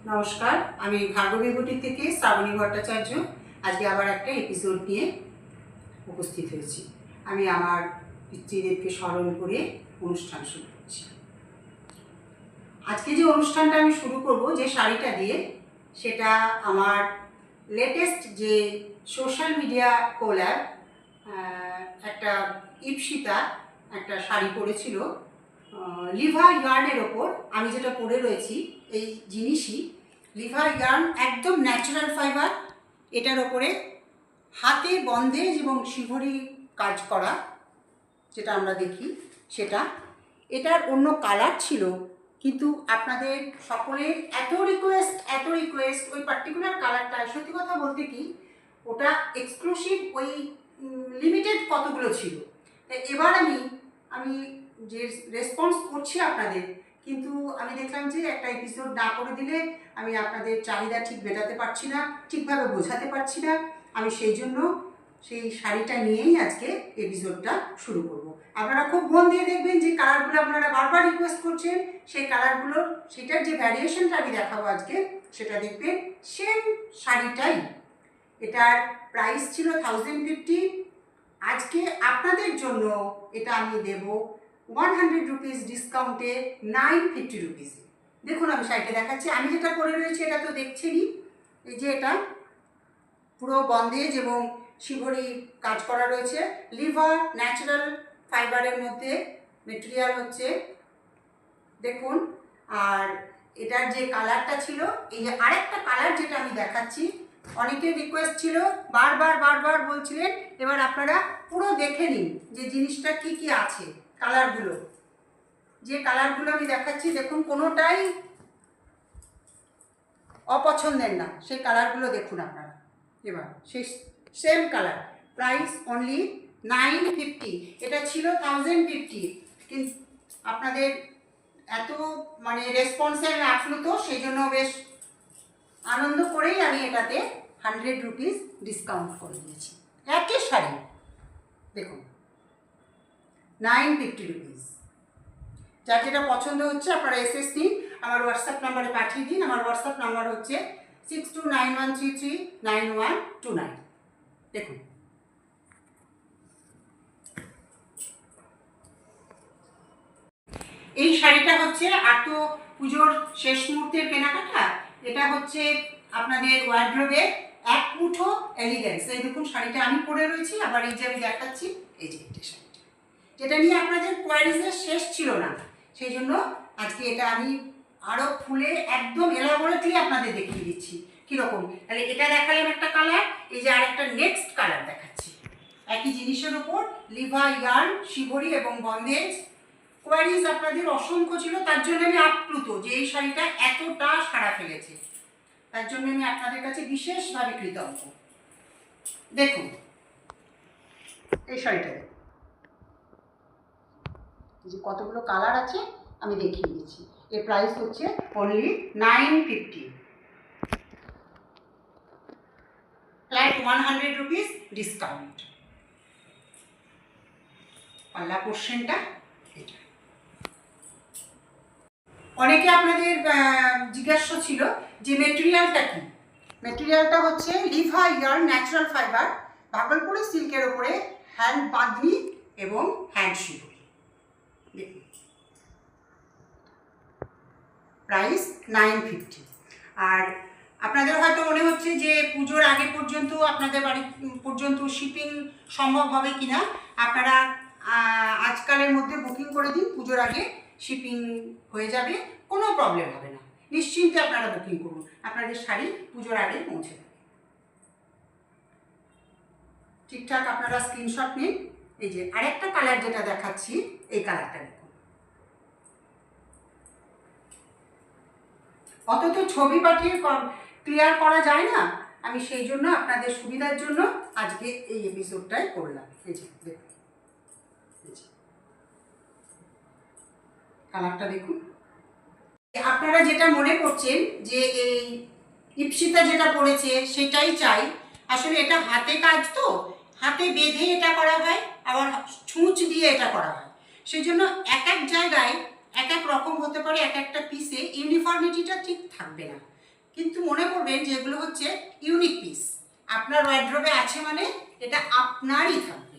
নমস্কার, আমি ভার্গবী বুটিক থেকে শ্রাবণী ভট্টাচার্য আজকে আবার একটা এপিসোড নিয়ে উপস্থিত হয়েছি। আমি আমার পিতৃদেবকে স্মরণ করে অনুষ্ঠান শুরু করছি। আজকে যে অনুষ্ঠানটা আমি শুরু করব যে শাড়িটা দিয়ে, সেটা আমার লেটেস্ট যে সোশ্যাল মিডিয়া কোল্যাব, একটা ইপসিতা একটা শাড়ি পরেছিল লিভা ইয়ার্নের ওপর। আমি যেটা পরে রয়েছি এই জিনিসই লিভা ইয়ার্ন, একদম ন্যাচারাল ফাইবার। এটার ওপরে হাতে বন্দেজ এবং শিভরি কাজ করা, যেটা আমরা দেখি সেটা। এটার অন্য কালার ছিল, কিন্তু আপনাদের সকলের এত রিকোয়েস্ট ওই পার্টিকুলার কালারটা, সত্যি কথা বলতে কি ওটা এক্সক্লুসিভ ওই লিমিটেড কতগুলো ছিল। এবার আমি যে রেসপন্স করছি আপনাদের, কিন্তু আমি দেখলাম যে একটা এপিসোড না করে দিলে আমি আপনাদের চাহিদা ঠিক মেটাতে পারছি না, ঠিকভাবে বোঝাতে পারছি না। আমি সেই জন্য সেই শাড়িটা নিয়েই আজকে এপিসোডটা শুরু করব। আপনারা খুব মন দিয়ে দেখবেন যে কালারগুলো আপনারা বারবার রিকোয়েস্ট করছেন, সেই কালারগুলোর সেটার যে ভ্যারিয়েশনটা আমি দেখাবো আজকে, সেটা দেখবেন সেম শাড়িটাই। এটার প্রাইস ছিল 1050। আজকে আপনাদের জন্য এটা আমি দেব 100 রুপিস ডিসকাউন্টে 950 রুপিস। দেখুন আমি শাড়িটা দেখাচ্ছি। আমি যেটা পরে রয়েছি এটা তো দেখছেনই, এই যে এটা পুরো বন্দেজ এবং শিভরি কাজ করা রয়েছে। লিভার ন্যাচারাল ফাইবারের মধ্যে মেটেরিয়াল হচ্ছে, দেখুন। আর এটার যে কালারটা ছিল, এই যে আরেকটা কালার যেটা আমি দেখাচ্ছি, অনেকের রিকোয়েস্ট ছিল, বারবার বলছিলেন। এবার আপনারা পুরো দেখে নিন যে জিনিসটা কি কি আছে। কালারগুলো, যে কালারগুলো আমি দেখাচ্ছি, দেখুন কোনোটাই অপছন্দের না, সেই কালারগুলো দেখুন আপনারা। এবার সেই সেম কালার, প্রাইস অনলি 950। এটা ছিল 1050, কিন্তু আপনাদের এত রেসপন্সের আপ্লুত, সেই জন্য বেশ আনন্দ করেই আমি এটাতে 100 রুপিস ডিসকাউন্ট করে দিয়েছি। একই শাড়ি দেখুন 950 রুপিস। যার যেটা পছন্দ হচ্ছে আপনারা এসএস নিন, আমার হোয়াটসঅ্যাপ নাম্বারে পাঠিয়ে দিন। আমার হোয়াটসঅ্যাপ নাম্বার হচ্ছে 6291339129। দেখুন এই শাড়িটা হচ্ছে আর তো পুজোর শেষ মুহূর্তের কেনাকাটা। এটা হচ্ছে আপনাদের ওয়ার্ড্রোবে এক মুঠো এলিগেন্স। এই দেখুন শাড়িটা আমি পরে রয়েছি, আবার এই যে আমি দেখাচ্ছি, এই যে এটা শাড়িটা, যেটা নিয়ে আপনাদের কোয়ারিজের শেষ ছিল না, সেই জন্য আজকে এটা আমি আরও খুলে একদম এলাবোরেটলি আপনাদের দেখিয়ে দিচ্ছি কীরকম। তাহলে এটা দেখালাম একটা কালার, এই যে আর একটা নেক্সট কালার দেখাচ্ছি একই জিনিসের উপর লিভা ইয়ার্ন, শিভরি এবং বন্দেজ। কোয়ারিজ আপনাদের অসংখ্য ছিল, তার জন্য আমি আপ্লুত যে এই শাড়িটা এতটা সাড়া ফেলেছে, তার জন্য আমি আপনাদের কাছে বিশেষভাবে কৃতজ্ঞ। দেখুন এই শাড়িটা, যে কতগুলো কালার আছে আমি দেখিয়ে দিচ্ছি। এর প্রাইস হচ্ছে অনলি 950, ফ্ল্যাট 100 রুপিস ডিসকাউন্ট। পাল্লা পোর্শনটা এটা। অনেকে আপনাদের জিজ্ঞাসা ছিল যে মেটেরিয়ালটা কি। মেটেরিয়ালটা হচ্ছে Liva yarn natural fibre, Bhagalpuri সিল্কের ওপরে হ্যান্ড বাঁধনি এবং হ্যান্ড শিভরি। দেখুন প্রাইস 950। আর আপনাদের হয়তো মনে হচ্ছে যে পুজোর আগে পর্যন্ত আপনাদের বাড়ি পর্যন্ত শিপিং সম্ভব হবে কি না। আপনারা আজকালের মধ্যে বুকিং করে দিন, পুজোর আগে শিপিং হয়ে যাবে, কোনো প্রবলেম হবে না। নিশ্চিন্তে আপনারা বুকিং করুন, আপনাদের শাড়ি পুজোর আগে পৌঁছে যাবে। ঠিকঠাক আপনারা স্ক্রিনশট নিন। এই যে আরেকটা কালার যেটা দেখাচ্ছি, এই কালারটা দেখুন। অত তো ছবি পাঠিয়ে ক্লিয়ার করা যায় না, আমি সেই জন্য আপনাদের সুবিধার জন্য আজকে এই এপিসোডটাই করলাম। এই যে দেখুন কালারটা দেখুন। আপনারা যেটা মনে করছেন যে এই ইপসিতা যেটা পড়েছে সেটাই চাই, আসলে এটা হাতে কাজ, তো হাতে বেঁধে এটা করা হয়, আবার ছুঁচ দিয়ে এটা করা হয়, সেই জন্য এক এক জায়গায় এক এক রকম হতে পারে, এক একটা পিসে ইউনিফর্মিটিটা ঠিক থাকবে না। কিন্তু মনে করবেন যে এগুলো হচ্ছে ইউনিক পিস। আপনার ওয়ার্ড্রোবে আছে মানে এটা আপনারই থাকবে।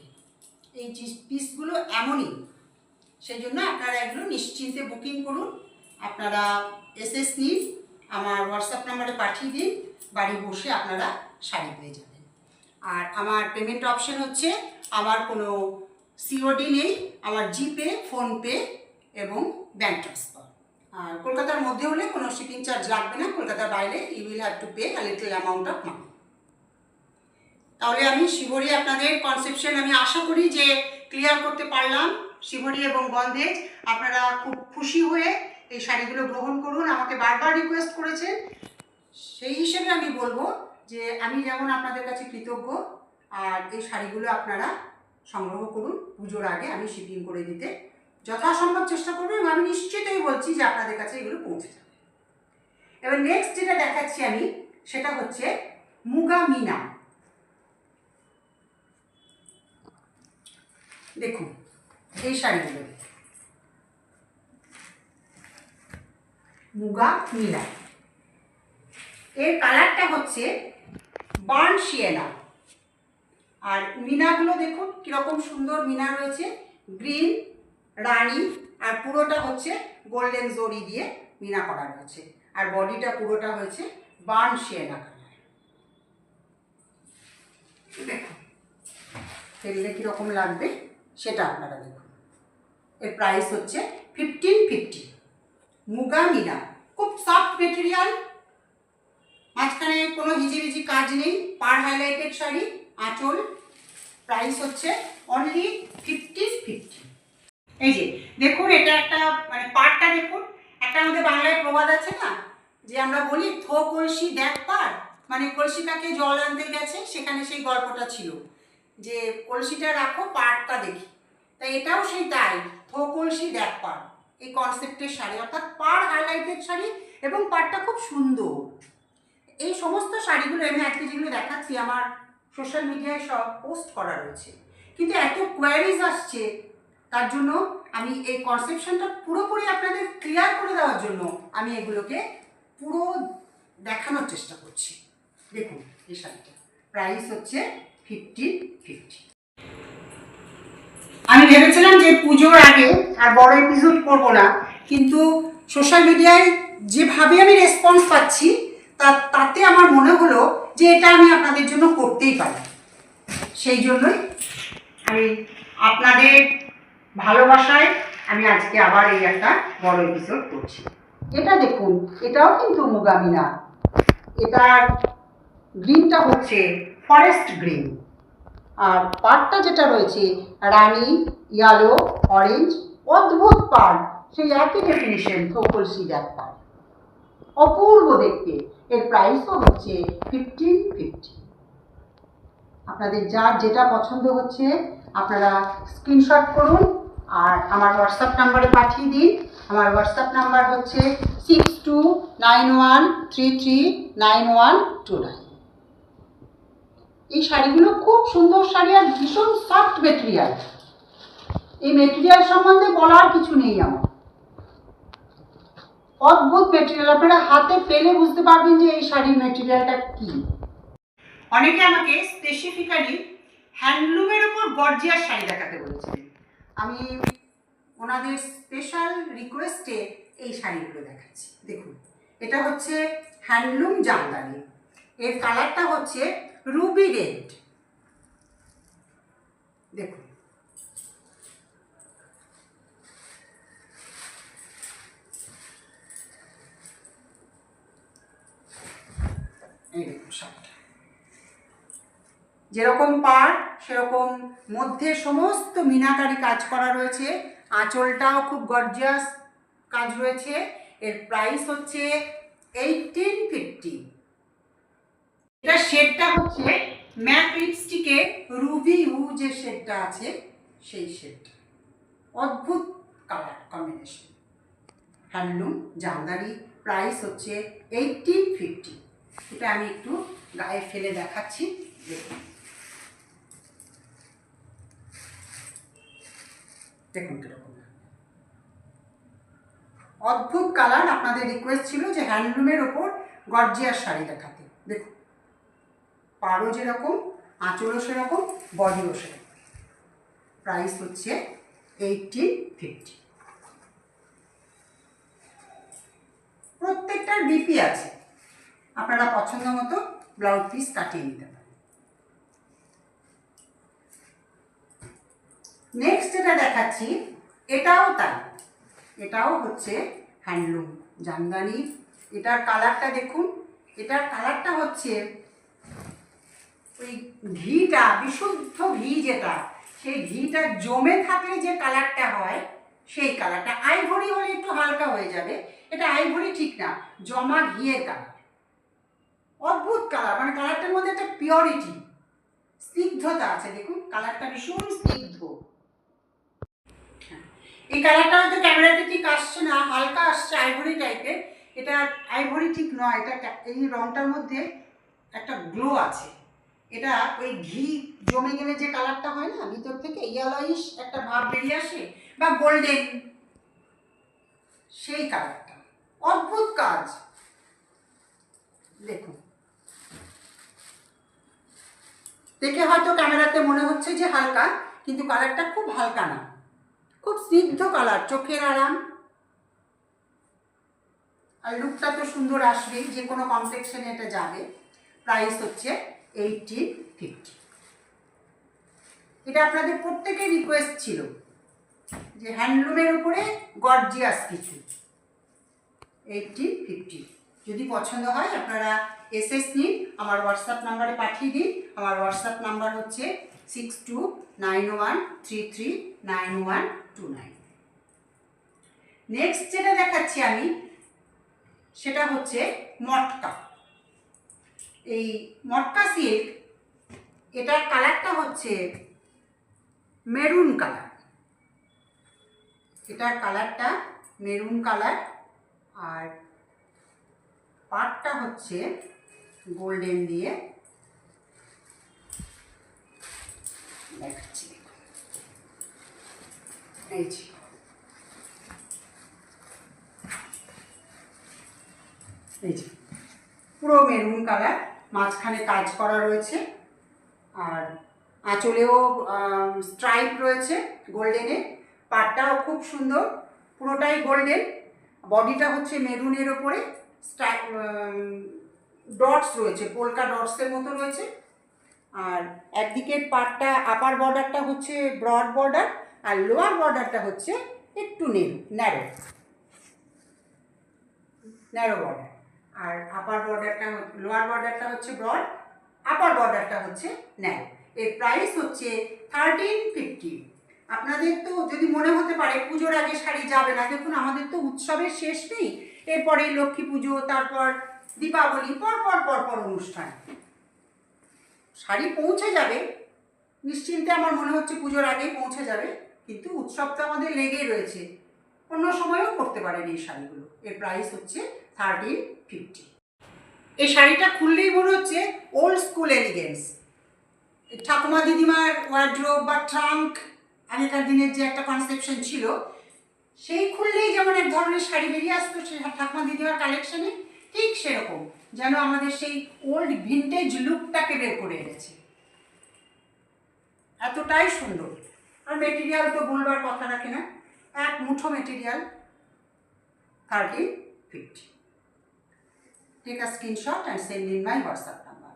এই পিসগুলো এমনই, সেই জন্য আপনারা এগুলো নিশ্চিন্তে বুকিং করুন। আপনারা এসএস নিন, আমার হোয়াটসঅ্যাপ নাম্বারে পাঠিয়ে দিন, বাড়ি বসে আপনারা শাড়ি পেয়ে যাবেন। আর আমার পেমেন্ট অপশন হচ্ছে, আমার কোনো সিওডি নেই, আমার জিপে, ফোনপে এবং ব্যাঙ্ক ট্রান্সফার। আর কলকাতার মধ্যে হলে কোনো শিপিং চার্জ লাগবে না, কলকাতার বাইরে you will have to pay a little amount of money. তাহলে আমি শিবরি আপনাদের কনসেপশন আমি আশা করি যে ক্লিয়ার করতে পারলাম। শিবরি এবং বন্দেজ আপনারা খুব খুশি হয়ে এই শাড়িগুলো গ্রহণ করুন। আমাকে বারবার রিকোয়েস্ট করেছেন, সেই হিসেবে আমি বলবো যে আমি যেমন আপনাদের কাছে কৃতজ্ঞ, আর এই শাড়িগুলো আপনারা সংগ্রহ করুন। পুজোর আগে আমি শিপিং করে দিতে যথাসম্ভব চেষ্টা করবো এবং আমি নিশ্চিতই বলছি যে আপনাদের কাছে এগুলো পৌঁছে যাবে। এবার নেক্সট যেটা দেখাচ্ছি আমি, সেটা হচ্ছে মুগা মিনা। দেখুন এই শাড়িগুলো মুগা মিনা, এর কালারটা হচ্ছে বার্ন শিয়েনা। আর মিনাগুলো দেখুন কীরকম সুন্দর মিনা রয়েছে, গ্রিন, রানি, আর পুরোটা হচ্ছে গোল্ডেন জরি দিয়ে মিনা করা রয়েছে। আর বডিটা পুরোটা হয়েছে বার্ন শিয়েনা কালার। দেখুন ফেললে কীরকম লাগবে সেটা আপনারা দেখুন। এর প্রাইস হচ্ছে 1550। মুগা মিনা, খুব সফট মেটেরিয়াল, মাঝখানে কোনো হিজিবিজি কাজ নেই, পার হাইলাইটেড শাড়ি, আঁচল। প্রাইস হচ্ছে অনলি 1550। এই যে দেখুন, এটা একটা মানে পাড়টা দেখুন, একটা আমাদের বাংলায় প্রবাদ আছে না, যে আমরা বলি থো কলসি দেখ পাড়, মানে কলসিটাকে জল আনতে গেছে, সেখানে সেই গল্পটা ছিল যে কলসিটা রাখো পাড়টা দেখি। তাই এটাও সেই তাই, থো কলসি দেখ পাড়, এই কনসেপ্টের শাড়ি, অর্থাৎ পাড় হাইলাইটেড শাড়ি এবং পাড়টা খুব সুন্দর। এই সমস্ত শাড়িগুলো আমি আজকে যেগুলো দেখাচ্ছি আমার সোশ্যাল মিডিয়ায় সব পোস্ট করা রয়েছে, কিন্তু এত কোয়ারিজ আসছে, তার জন্য আমি এই কনসেপশনটা পুরোপুরি আপনাদের ক্লিয়ার করে দেওয়ার জন্য আমি এগুলোকে পুরো দেখানোর চেষ্টা করছি। দেখুন এই শাড়িটা প্রাইস হচ্ছে 1550। আমি ভেবেছিলাম যে পুজোর আগে আর বড় এপিসোড করবো না, কিন্তু সোশ্যাল মিডিয়ায় যেভাবে আমি রেসপন্স পাচ্ছি তাতে আমার মনে হলো যে এটা আমি আপনাদের জন্য করতেই পারি। সেই জন্যই আমি আপনাদের ভালোবাসায় আমি আজকে আবার এই একটা বড় এপিসোড করছি। এটা দেখুন, এটাও কিন্তু মুগা মিনা। এটার গ্রিনটা হচ্ছে ফরেস্ট গ্রিন, আর পাড়টা যেটা রয়েছে রানি, ইয়েলো, অরেঞ্জ, অদ্ভুত পাড়, সেই একই ডেফিনিশন, থোকলসি দেখ পাড়, অপূর্ব দেখতে। এর প্রাইসও হচ্ছে 1550। আপনাদের যার যেটা পছন্দ হচ্ছে আপনারা স্ক্রিনশট করুন আর আমার হোয়াটসঅ্যাপ নাম্বারে পাঠিয়ে দিন। আমার হোয়াটসঅ্যাপ নাম্বার হচ্ছে 6291339129। এই শাড়িগুলো খুব সুন্দর শাড়ি আর ভীষণ সফট মেটেরিয়াল। এই মেটেরিয়াল সম্বন্ধে বলার কিছু নেই আমার, অদ্ভুত মেটেরিয়াল। আপনারা হাতে পেলে বুঝতে পারবেন যে এই শাড়ির মেটেরিয়ালটা কি। অনেকে আমাকে স্পেসিফিক্যালি হ্যান্ডলুমের উপর গর্জিয়াস শাড়ি দেখাতে বলেছিলেন, আমি ওনাদের স্পেশাল রিকোয়েস্টে এই শাড়িগুলো দেখাচ্ছি। দেখুন এটা হচ্ছে হ্যান্ডলুম জামদানি, এর কালারটা হচ্ছে রুবি রেড। দেখুন এই দেখুন শাড়িটা যেরকম পাড় সেরকম মধ্যে সমস্ত মিনাকারি কাজ করা রয়েছে, আঁচলটাও খুব গর্জিয়াস কাজ রয়েছে। এর প্রাইস হচ্ছে 1850। এটা শেডটা হচ্ছে ম্যাট লিপস্টিকে রুবি ইউ যে শেডটা আছে সেই শেডটা, অদ্ভুত colour combination. Handloom Jamdani, price হচ্ছে 1850। এটা আমি একটু গায়ে ফেলে দেখাচ্ছি। দেখুন দেখুন কিরকম অদ্ভুত কালার। আপনাদের রিকোয়েস্ট ছিল যে হ্যান্ডলুমের ওপর গর্জিয়াস শাড়ি দেখাতে। দেখুন, পাড়ও যেরকম, আঁচলও সেরকম, বডিও সেরকম। প্রাইস হচ্ছে 1850। প্রত্যেকটার বিপি আছে, আপনারা পছন্দ মতো ব্লাউজ পিস কাটিয়ে নিতে পারেন। নেক্সট যেটা দেখাচ্ছি এটাও তাই, এটাও হচ্ছে হ্যান্ডলুম জামদানি। এটার কালারটা দেখুন, এটার কালারটা হচ্ছে ওই ঘিটা, বিশুদ্ধ ঘি যেটা, সেই ঘিটা জমে থাকলে যে কালারটা হয় সেই কালারটা। আইভরি হলে একটু হালকা হয়ে যাবে, এটা আইভরি ঠিক না, জমা ঘিয়ের কালার। অদ্ভুত কালার, মানে কালারটার মধ্যে একটা পিওরিটি, স্নিগ্ধতা আছে। দেখুন কালারটা ভীষণ স্নিগ্ধ। এই কালারটা হয়তো ক্যামেরাতে ঠিক আসছে না, হালকা আসছে আইভরি টাইপের। এটা আইভরি ঠিক নয়, এটা এই রংটার মধ্যে একটা গ্লো আছে। এটা ওই ঘি জমে গেলে যে কালারটা হয় না, ভিতর থেকে ইয়েলোইশ একটা ভাব বেরিয়ে আসে, বা গোল্ডেন, সেই কালারটা। অদ্ভুত কাজ। দেখুন, দেখে হয়তো ক্যামেরাতে মনে হচ্ছে যে হালকা, কিন্তু কালারটা খুব হালকা না, খুব স্নিগ্ধ কালার, চোখের আরাম। আর লুকটা তো সুন্দর আসবেই, যে কোনো কমপ্লেক্সনে এটা যাবে। প্রাইস হচ্ছে 1850। এটা আপনাদের প্রত্যেকের রিকোয়েস্ট ছিল যে হ্যান্ডলুমের উপরে গর্জিয়াস কিছু। 1850। যদি পছন্দ হয় আপনারা এসএস নিন, আমার হোয়াটসঅ্যাপ নাম্বারে পাঠিয়ে দিন। আমার হোয়াটসঅ্যাপ নাম্বার হচ্ছে 6291339129। নেক্সট যেটা দেখাচ্ছি আমি সেটা হচ্ছে মটকা। এই মটকা সিল্ক, এটার কালারটা হচ্ছে মেরুন কালার। এটার কালারটা মেরুন কালার, আর পাটটা হচ্ছে গোল্ডেন দিয়ে দেখাচ্ছি। এই যে এই যে পুরো মেরুন কালার, মাঝখানে কাজ করা রয়েছে, আর আঁচলেও স্ট্রাইপ রয়েছে গোল্ডেনে। পাটটাও খুব সুন্দর, পুরোটাই গোল্ডেন। বডিটা হচ্ছে মেরুনের ওপরে স্ট্রাইপ, ডটস রয়েছে, পোলকা ডটসের মতো রয়েছে। আর একদিকের পাটটা, আপার বর্ডারটা হচ্ছে ব্রড বর্ডার, আর লোয়ার বর্ডারটা হচ্ছে একটু ন্যারো বর্ডার। আর আপার বর্ডারটা, লোয়ার বর্ডারটা হচ্ছে ব্রড, আপার বর্ডারটা হচ্ছে ন্যারো। এর প্রাইস হচ্ছে 1350। আপনাদের তো যদি মনে হতে পারে পুজোর আগে শাড়ি যাবে না, দেখুন আমাদের তো উৎসবের শেষ নেই, এরপরে লক্ষ্মী পুজো, তারপর দীপাবলি, পর অনুষ্ঠান। শাড়ি পৌঁছে যাবে নিশ্চিন্তে, আমার মনে হচ্ছে পুজোর আগেই পৌঁছে যাবে, কিন্তু উৎসব তো আমাদের লেগেই রয়েছে, অন্য সময়ও করতে পারেন এই শাড়িগুলো। এর প্রাইস হচ্ছে 1350। এই শাড়িটা খুললেই মনে হচ্ছে ওল্ড স্কুল এলিগেন্স। ঠাকুমা দিদিমার ওয়ার্ড্রোব বা ট্রাঙ্ক, আগেকার দিনের যে একটা কনসেপশন ছিল, সেই খুললেই যেমন এক ধরনের শাড়ি বেরিয়ে আসতো সেই ঠাকুমা দিদিমার কালেকশনে, ঠিক সেরকম যেন আমাদের সেই ওল্ড ভিন্টেজ লুকটাকে বের করে এনেছে। এতটাই সুন্দর। আর মেটেরিয়াল তো বলবার কথা রাখে না, এক মুঠো material. 1350। Take a screenshot and send in my WhatsApp number.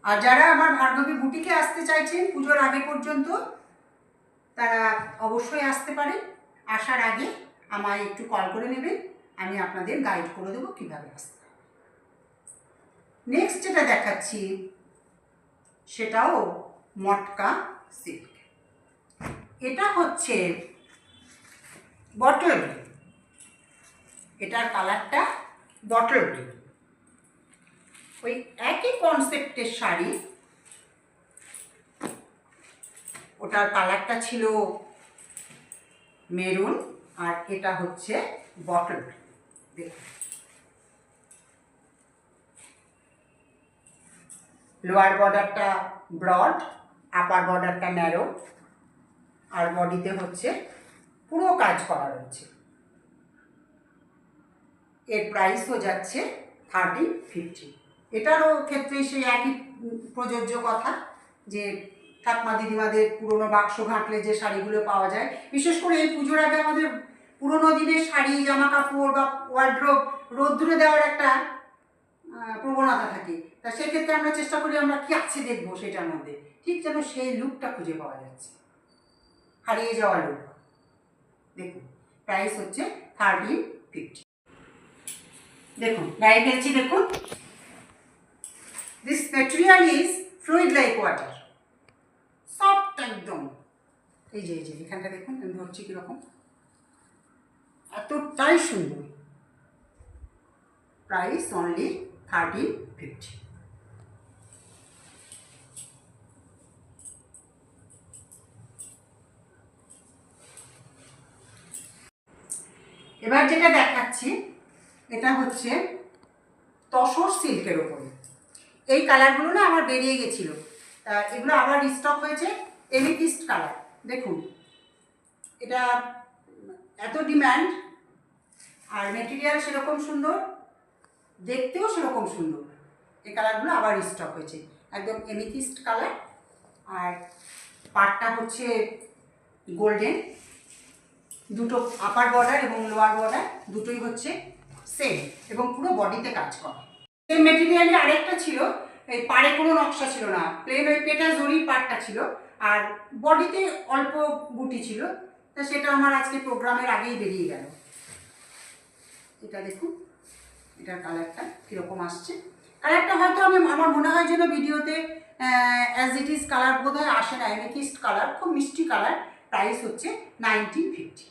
আর যারা আমার ভার্গবী বুটিকে আসতে চাইছেন পুজোর আগে পর্যন্ত, তারা অবশ্যই আসতে পারেন। আসার আগে আমায় একটু কল করে নেবেন, আমি আপনাদের গাইড করে দেবো কীভাবে আসতে। নেক্সট যেটা দেখাচ্ছি সেটাও মটকা সিল্ক। এটা হচ্ছে বটল গ্রিন। এটার কালারটা বটল গ্রিন। ওই একই কনসেপ্টের শাড়ি, ওটার কালারটা ছিল মেরুন, আর এটা হচ্ছে বটল গ্রিন। দেখুন, লোয়ার বর্ডারটা ব্রড, আপার বর্ডারটা ন্যারো, আর বডিতে হচ্ছে পুরো কাজ করা রয়েছে। এর প্রাইসও যাচ্ছে 1350। এটারও ক্ষেত্রে সেই একই প্রযোজ্য কথা যে ঠাকুমা দিদিমাদের পুরনো বাক্স ঘাঁটলে যে শাড়িগুলো পাওয়া যায়, বিশেষ করে এই পুজোর আগে আমাদের পুরোনো দিনের শাড়ি জামা কাপড় বা ওয়ার্ড্রোব রোদ্দুরে দেওয়ার একটা প্রবণতা থাকে। তা সেক্ষেত্রে আমরা চেষ্টা করি আমরা কি আছে দেখবো সেটার মধ্যে, ঠিক যেন সেই লুকটা খুঁজে পাওয়া যাচ্ছে, হারিয়ে যাওয়া লুক। দেখুন প্রাইস হচ্ছে 1350। দেখুন গায়ে ফেলছি, দেখুন this material is fluid like water, soft একদম। এই যে এখানটা দেখুন আমি ধরছি কীরকম, এতটাই সুন্দর। Price only 1350। এবার যেটা দেখাচ্ছি এটা হচ্ছে তসর সিল্কের ওপরে। এই কালারগুলো না আমার বেরিয়ে গেছিল, তা এগুলো আবার রিস্টক হয়েছে, এমিথিস্ট কালার। দেখুন এটা এত ডিম্যান্ড, আর মেটেরিয়াল সেরকম সুন্দর, দেখতেও সেরকম সুন্দর। এই কালারগুলো আবার রিস্টক হয়েছে, একদম এমিথিস্ট কালার। আর পাড়টা হচ্ছে গোল্ডেন, দুটো আপার বর্ডার এবং লোয়ার বর্ডার দুটোই হচ্ছে সেম, এবং পুরো বডিতে কাজ করা। সেম মেটেরিয়ালে আরেকটা ছিল, এই পাড়ে কোনো নকশা ছিল না, প্লেন ওই পেটা জরির পাড়টা ছিল, আর বডিতে অল্প বুটি ছিল। তা সেটা আমার আজকে প্রোগ্রামের আগেই বেরিয়ে গেল। এটা দেখুন এটার কালারটা কীরকম আসছে। কালারটা হয়তো আমার মনে হয় যেন ভিডিওতে অ্যাজ ইট ইজ কালার বোধ হয় আসে না, এমিথিস্ট কালার, খুব মিষ্টি কালার। প্রাইস হচ্ছে 1950।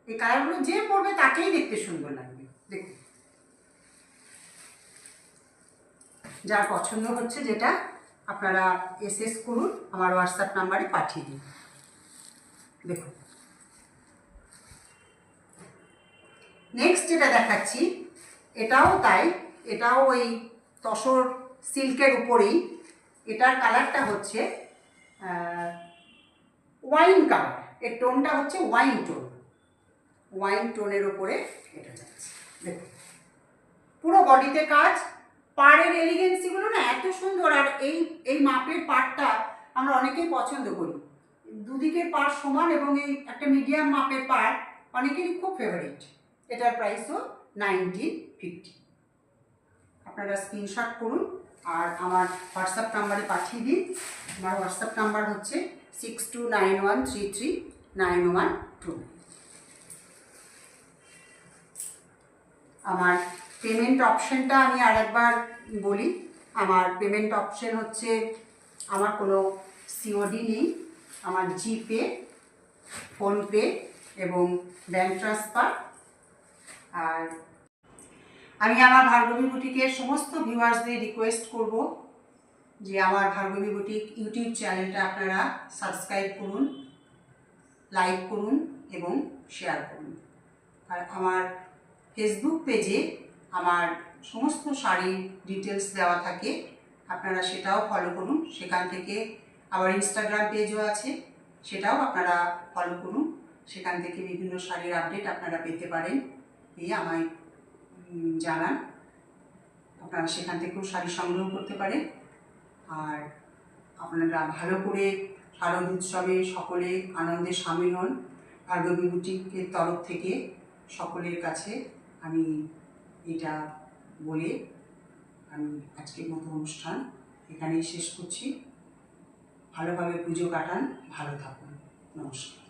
এই কালারগুলো যে পরবে তাকেই দেখতে সুন্দর লাগবে। দেখুন যার পছন্দ হচ্ছে যেটা আপনারা এসএস করুন, আমার হোয়াটসঅ্যাপ নাম্বারে পাঠিয়ে দিন। দেখুন নেক্সট যেটা দেখাচ্ছি এটাও তাই, এটাও ওই তসর সিল্কের উপরেই। এটার কালারটা হচ্ছে ওয়াইন কালার, এর টোনটা হচ্ছে ওয়াইন টোন, ওয়াইন টোনের ওপরে এটা যাচ্ছে। দেখুন পুরো বডিতে কাজ, পাড়ের এলিগেন্সিগুলো না এত সুন্দর। আর এই মাপের পাড়টা আমরা অনেকেই পছন্দ করি, দুদিকের পাড় সমান এবং এই একটা মিডিয়াম মাপের পাড় অনেকেরই খুব ফেভারিট। এটার প্রাইসও 1950। আপনারা স্ক্রিনশট করুন আর আমার হোয়াটসঅ্যাপ নাম্বারে পাঠিয়ে দিন। আমার হোয়াটসঅ্যাপ নাম্বার হচ্ছে 6291339129। আমার পেমেন্ট অপশানটা আমি আরেকবার বলি। আমার পেমেন্ট অপশান হচ্ছে, আমার কোনো সিওডি নেই, আমার জিপে, ফোনপে এবং ব্যাঙ্ক ট্রান্সফার। আর আমি আমার ভার্গবী বুটিকের সমস্ত ভিউয়ার্সদের রিকোয়েস্ট করব যে আমার ভার্গবী বুটিক ইউটিউব চ্যানেলটা আপনারা সাবস্ক্রাইব করুন, লাইক করুন এবং শেয়ার করুন। আর আমার ফেসবুক পেজে আমার সমস্ত শাড়ির ডিটেলস দেওয়া থাকে, আপনারা সেটাও ফলো করুন। সেখান থেকে আবার ইনস্টাগ্রাম পেজও আছে, সেটাও আপনারা ফলো করুন। সেখান থেকে বিভিন্ন শাড়ির আপডেট আপনারা পেতে পারেন, এই আমায় জানান। আপনারা সেখান থেকেও শাড়ি সংগ্রহ করতে পারেন। আর আপনারা ভালো করে শারদ উৎসবে সকলে আনন্দে সামিল হন। ভার্গবী বুটিকের তরফ থেকে সকলের কাছে আমি এটা বলে আমি আজকের মতো অনুষ্ঠান এখানেই শেষ করছি। ভালোভাবে পুজো কাটান, ভালো থাকুন, নমস্কার।